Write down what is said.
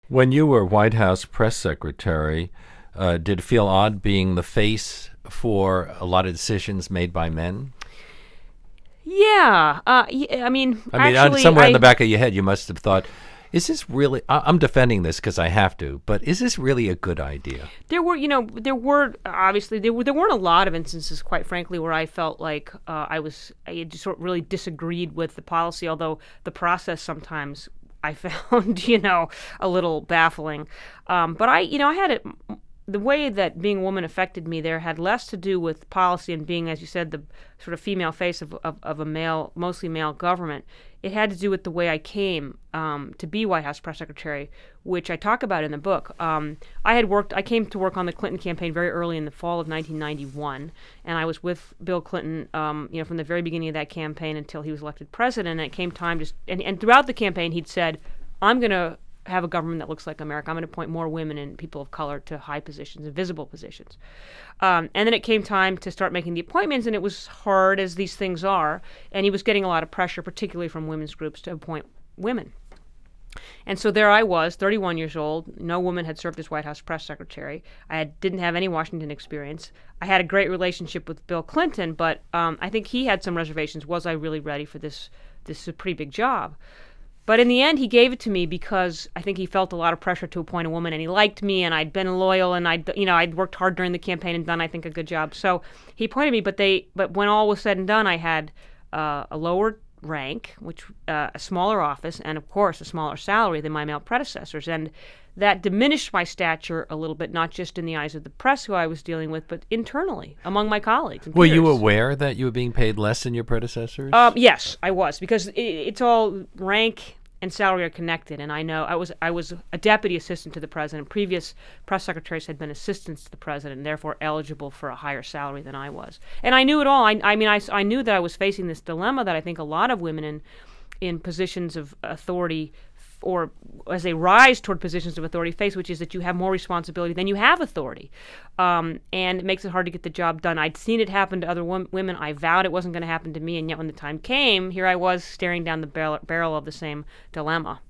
When you were White House press secretary, did it feel odd being the face for a lot of decisions made by men? Yeah, I mean, actually, somewhere in the back of your head, you must have thought, is this really, I'm defending this because I have to, but is this really a good idea? there weren't a lot of instances, quite frankly, where I felt like I had just sort of really disagreed with the policy, although the process sometimes I found, a little baffling. But I had it. The way that being a woman affected me there had less to do with policy and being, as you said, the sort of female face of a male, mostly male government. It had to do with the way I came to be White House press secretary, which I talk about in the book. I came to work on the Clinton campaign very early in the fall of 1991, and I was with Bill Clinton, from the very beginning of that campaign until he was elected president. And it came time and throughout the campaign, he'd said, "I'm going to have a government that looks like America. I'm going to appoint more women and people of color to high positions and visible positions." And then it came time to start making the appointments, and it was hard, as these things are. And he was getting a lot of pressure, particularly from women's groups, to appoint women. And so there I was, 31 years old. No woman had served as White House press secretary. Didn't have any Washington experience. I had a great relationship with Bill Clinton, but I think he had some reservations. Was I really ready for this? This is a pretty big job. But in the end, he gave it to me because I think he felt a lot of pressure to appoint a woman, and he liked me, and I'd been loyal, and I'd worked hard during the campaign and done, I think, a good job. So he appointed me. But when all was said and done, I had a lower rank, a smaller office, and of course a smaller salary than my male predecessors, and that diminished my stature a little bit, not just in the eyes of the press who I was dealing with, but internally among my colleagues and Were peers. you aware that you were being paid less than your predecessors? Yes, I was, because it's all rank and salary are connected. And I know I was a deputy assistant to the president. Previous press secretaries had been assistants to the president, and therefore eligible for a higher salary than I was. And I knew it all. I knew that I was facing this dilemma that I think a lot of women in positions of authority, or as they rise toward positions of authority, face, which is that you have more responsibility than you have authority. And it makes it hard to get the job done. I'd seen it happen to other women. I vowed it wasn't going to happen to me, and yet when the time came, here I was staring down the barrel of the same dilemma.